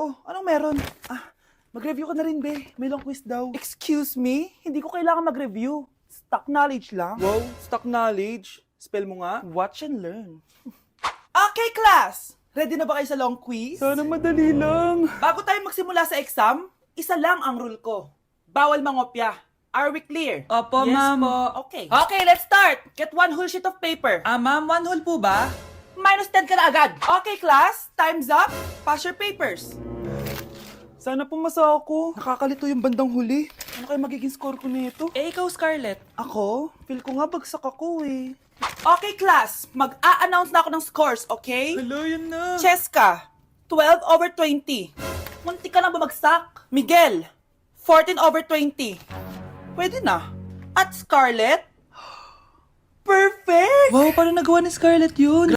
Oh, anong meron? Mag-review ka na rin, be. May long quiz daw. Excuse me? Hindi ko kailangan mag-review. Stock knowledge lang. Wow, stock knowledge. Spell mo nga. Watch and learn. Okay, class! Ready na ba kayo sa long quiz? Sana madali lang. Bago tayo magsimula sa exam, isa lang ang rule ko. Bawal mangopya. Are we clear? Opo, Yes ma'am. po. Okay. Okay, let's start. Get one whole sheet of paper. Ma'am, 1 whole po ba? Minus 10 ka na agad. Okay, class. Time's up. Pass your papers. Sana pumasa ako. Nakakalito yung bandang huli. Ano kaya magiging score ko nito? Ikaw, Scarlett. Ako? Feel ko nga bagsak ako eh. Okay, class. Mag-a-announce na ako ng scores, okay? Hello, yun na. Cheska, 12/20. Munti ka lang bumagsak. Miguel, 14/20. Pwede na. At Scarlett, perfect! Wow, paano nagawa ni Scarlett yun?